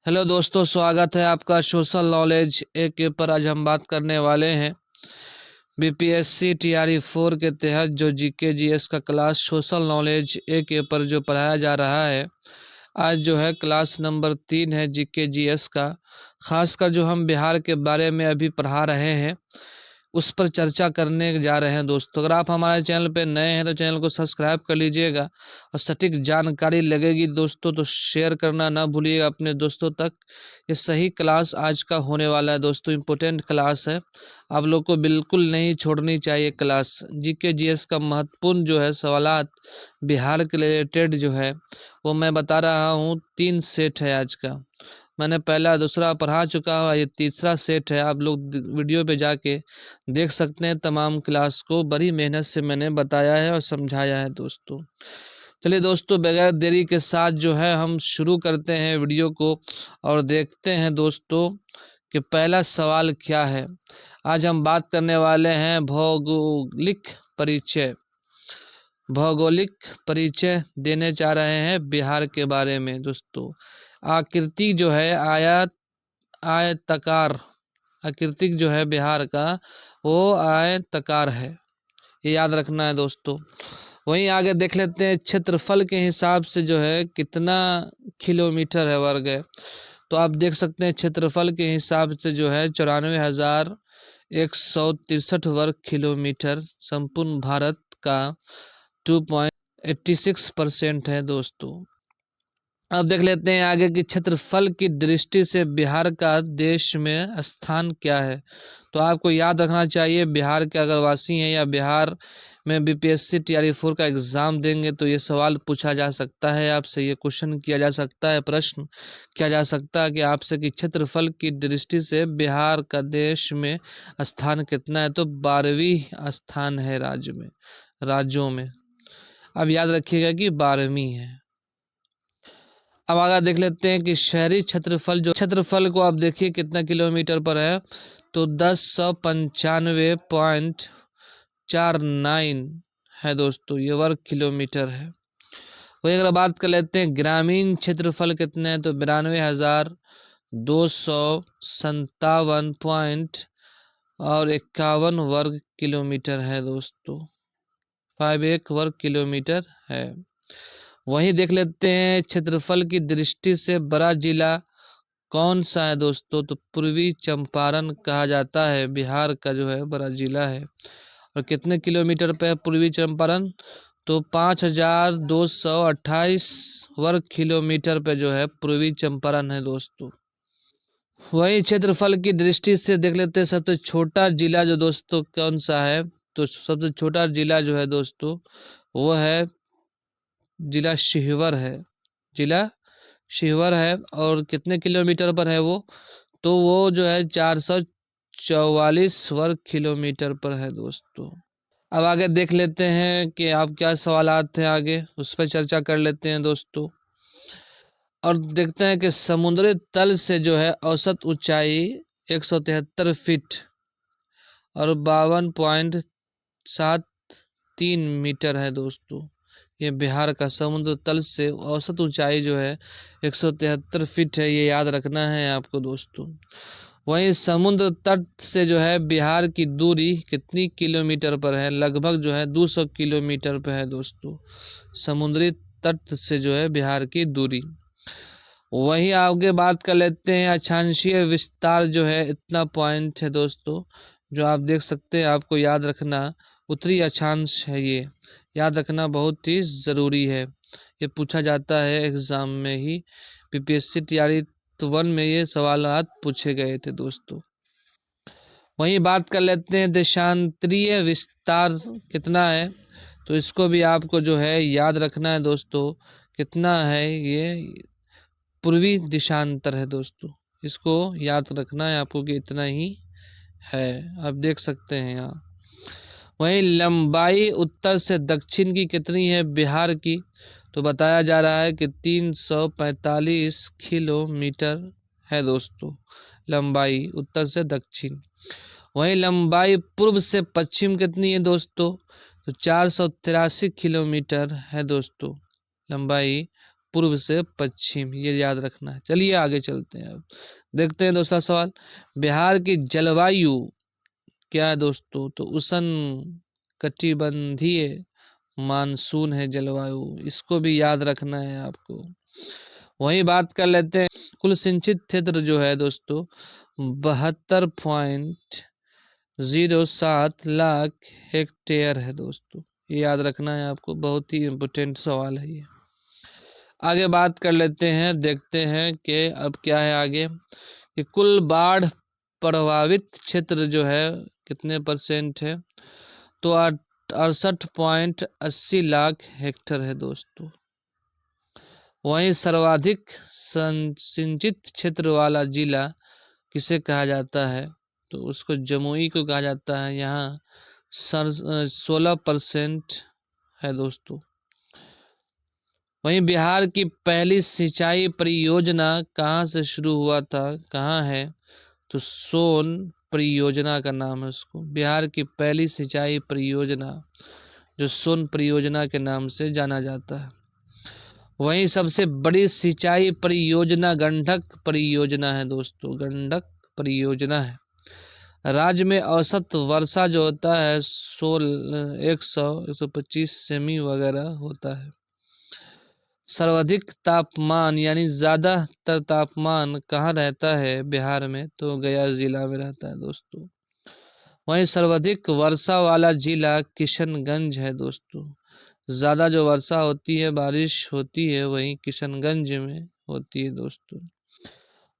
Hello दोस्तों, स्वागत है आपका सोशल नॉलेज एक के ऊपर। आज हम बात करने वाले हैं बीपीएससी टीआरई 4 के तहत जो जीके जीएस का क्लास सोशल नॉलेज एक के ऊपर जो पढ़ाया जा रहा है। आज जो है क्लास नंबर 3 है जीके जीएस का। खासकर जो हम बिहार के बारे में अभी पढ़ा रहे हैं उस पर चर्चा करने जा रहे हैं दोस्तों। अगर आप हमारे चैनल पे नए हैं तो चैनल को सब्सक्राइब कर लीजिएगा और सटीक जानकारी लगेगी दोस्तों तो शेयर करना ना भूलिएगा अपने दोस्तों तक। ये सही क्लास आज का होने वाला है दोस्तों, इम्पोर्टेंट क्लास है, आप लोग को बिल्कुल नहीं छोड़नी चाहिए क्लास। जीके जीएस का महत्वपूर्ण जो है सवालात बिहार के रिलेटेड जो है वो मैं बता रहा हूँ। 3 सेट है आज का, मैंने पहला दूसरा पढ़ा चुका हूँ, ये तीसरा सेट है। आप लोग वीडियो पे जाके देख सकते हैं, तमाम क्लास को बड़ी मेहनत से मैंने बताया है और समझाया है दोस्तों। चलिए दोस्तों, बगैर देरी के साथ जो है हम शुरू करते हैं वीडियो को और देखते हैं दोस्तों कि पहला सवाल क्या है। आज हम बात करने वाले हैं भौगोलिक परिचय देने जा रहे हैं बिहार के बारे में दोस्तों। आकृति जो है आयताकार आकृतिक जो है बिहार का वो आयताकार है, ये याद रखना है दोस्तों। वहीं आगे देख लेते हैं क्षेत्रफल के हिसाब से जो है कितना किलोमीटर है वर्ग है। तो आप देख सकते हैं क्षेत्रफल के हिसाब से जो है 94,163 वर्ग किलोमीटर संपूर्ण भारत का 2.86% है दोस्तों। अब देख लेते हैं आगे कि क्षेत्रफल की दृष्टि से बिहार का देश में स्थान क्या है। तो आपको याद रखना चाहिए, बिहार के अगर वासी हैं या बिहार में बीपीएससी टीआरई 4 का एग्जाम देंगे तो ये सवाल पूछा जा सकता है आपसे, ये क्वेश्चन किया जा सकता है, प्रश्न किया जा सकता है कि आपसे कि क्षेत्रफल की दृष्टि से बिहार का देश में स्थान कितना है। तो 12वीं स्थान है राज्यों में। अब याद रखिएगा कि 12वीं है। अब आगे देख लेते हैं कि शहरी क्षेत्रफल को आप देखिए कितना किलोमीटर पर है। तो 1095.49 है दोस्तों, ये वर्ग किलोमीटर है। वही अगर बात कर लेते हैं ग्रामीण क्षेत्रफल कितने हैं तो 92,257.51 वर्ग किलोमीटर है दोस्तों, 51 वर्ग किलोमीटर है। वहीं देख लेते हैं क्षेत्रफल की दृष्टि से बड़ा जिला कौन सा है दोस्तों। तो पूर्वी चंपारण कहा जाता है बिहार का जो है बड़ा जिला है। और कितने किलोमीटर पे है पूर्वी चंपारण, तो 5,228 वर्ग किलोमीटर पे जो है पूर्वी चंपारण है दोस्तों। वही क्षेत्रफल की दृष्टि से देख लेते हैं सबसे छोटा जिला जो दोस्तों कौन सा है। तो सबसे छोटा जिला जो है दोस्तों वो है जिला शिवहर है। और कितने किलोमीटर पर है वो, तो वो जो है 444 वर्ग किलोमीटर पर है दोस्तों। अब आगे देख लेते हैं कि आप क्या सवालात हैं, आगे उस पर चर्चा कर लेते हैं दोस्तों। और देखते हैं कि समुद्री तल से जो है औसत ऊंचाई 173 फीट और 52.73 मीटर है दोस्तों। ये बिहार का समुद्र तल से औसत ऊंचाई जो है 173 फीट है, ये याद रखना है आपको दोस्तों। वहीं समुद्र तट से जो है बिहार की दूरी कितनी किलोमीटर पर है, लगभग जो है 200 किलोमीटर पर है दोस्तों, समुद्री तट से जो है बिहार की दूरी। वहीं आगे बात कर लेते हैं अक्षांशीय विस्तार जो है, इतना पॉइंट है दोस्तों जो आप देख सकते हैं, आपको याद रखना उत्तरी अक्षांश है, ये याद रखना बहुत ही ज़रूरी है, ये पूछा जाता है एग्ज़ाम में ही। बीपीएससी टीआरई 1 में ये सवालात पूछे गए थे दोस्तों। वहीं बात कर लेते हैं देशांतरीय विस्तार कितना है, तो इसको भी आपको जो है याद रखना है दोस्तों, कितना है ये पूर्वी दिशांतर है दोस्तों, इसको याद रखना है आपको कि इतना ही है, आप देख सकते हैं यहाँ। वहीं लंबाई उत्तर से दक्षिण की कितनी है बिहार की, तो बताया जा रहा है कि 345 किलोमीटर है दोस्तों, लंबाई उत्तर से दक्षिण। वहीं लंबाई पूर्व से पश्चिम कितनी है दोस्तों, तो 483 किलोमीटर है दोस्तों, लंबाई पूर्व से पश्चिम, ये याद रखना है। चलिए आगे चलते हैं, अब देखते हैं दूसरा सवाल। बिहार की जलवायु क्या है दोस्तों? तो उष्ण कटिबंधीय मानसून है जलवायु, इसको भी याद रखना है आपको। वही बात कर लेते हैं, कुल सिंचित क्षेत्र जो है दोस्तों 72.07 लाख हेक्टेयर है दोस्तों, ये याद रखना है आपको, बहुत ही इम्पोर्टेंट सवाल है ये। आगे बात कर लेते हैं, देखते हैं कि अब क्या है आगे, कि कुल बाढ़ प्रभावित क्षेत्र जो है कितने परसेंट है? तो 68.80 लाख हेक्टेयर है दोस्तों। वहीं सर्वाधिक सिंचित क्षेत्र वाला जिला किसे कहा जाता है? तो उसको जमुई को कहा जाता है। यहाँ 16% है दोस्तों। वहीं बिहार की पहली सिंचाई परियोजना कहाँ से शुरू हुआ था, कहाँ है? तो सोन परियोजना का नाम है उसको। बिहार की पहली सिंचाई परियोजना जो सोन परियोजना के नाम से जाना जाता है। वहीं सबसे बड़ी सिंचाई परियोजना गंडक परियोजना है दोस्तों, गंडक परियोजना है। राज्य में औसत वर्षा जो होता है 125 सेमी वगैरह होता है। सर्वाधिक तापमान यानी ज्यादातर तापमान कहाँ रहता है बिहार में? तो गया जिला में रहता है दोस्तों। वहीं सर्वाधिक वर्षा वाला जिला किशनगंज है दोस्तों। ज्यादा जो वर्षा होती है, बारिश होती है, वहीं किशनगंज में होती है दोस्तों।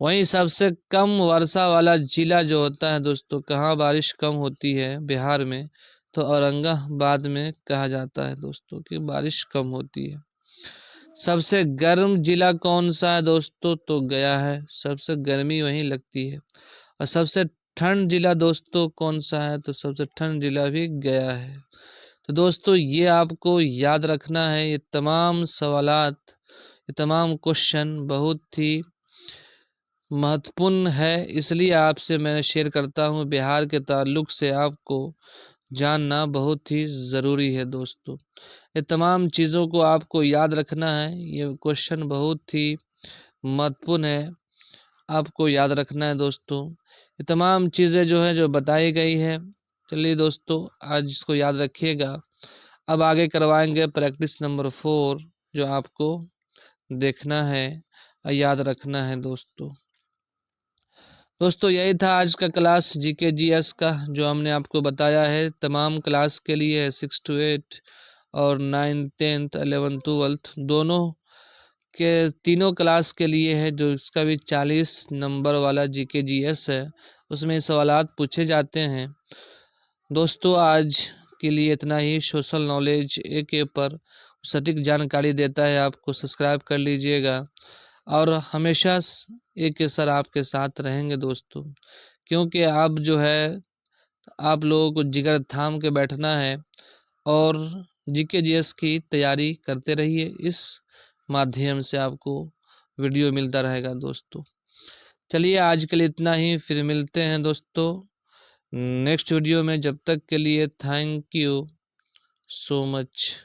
वहीं सबसे कम वर्षा वाला जिला जो होता है दोस्तों, कहाँ बारिश कम होती है बिहार में? तो औरंगाबाद में कहा जाता है दोस्तों कि बारिश कम होती है। सबसे गर्म जिला कौन सा है दोस्तों? तो गया है, सबसे गर्मी वहीं लगती है। और सबसे ठंड जिला दोस्तों कौन सा है? तो सबसे ठंड जिला भी गया है। तो दोस्तों ये आपको याद रखना है, ये तमाम सवालात, ये तमाम क्वेश्चन बहुत ही महत्वपूर्ण है, इसलिए आपसे मैं शेयर करता हूँ। बिहार के ताल्लुक से आपको जानना बहुत ही ज़रूरी है दोस्तों। ये तमाम चीज़ों को आपको याद रखना है, ये क्वेश्चन बहुत ही महत्वपूर्ण है, आपको याद रखना है दोस्तों। ये तमाम चीज़ें जो है जो बताई गई है, चलिए दोस्तों आज इसको याद रखिएगा। अब आगे करवाएंगे प्रैक्टिस नंबर 4 जो आपको देखना है और याद रखना है दोस्तों। दोस्तों यही था आज का क्लास जीके जीएस का, जो हमने आपको बताया है। तमाम क्लास के लिए 6 to 8 और 9, 10th, 11th, 12th दोनों के तीनों क्लास के लिए है, जो इसका भी 40 नंबर वाला जीके जीएस है, उसमें सवालात पूछे जाते हैं। दोस्तों आज के लिए इतना ही। सोशल नॉलेज AK पर सटीक जानकारी देता है, आपको सब्सक्राइब कर लीजिएगा। और हमेशा AK सर आपके साथ रहेंगे दोस्तों, क्योंकि आप जो है आप लोगों को जिगर थाम के बैठना है और जीके जीएस की तैयारी करते रहिए। इस माध्यम से आपको वीडियो मिलता रहेगा दोस्तों। चलिए आज के लिए इतना ही, फिर मिलते हैं दोस्तों नेक्स्ट वीडियो में। जब तक के लिए थैंक यू सो मच।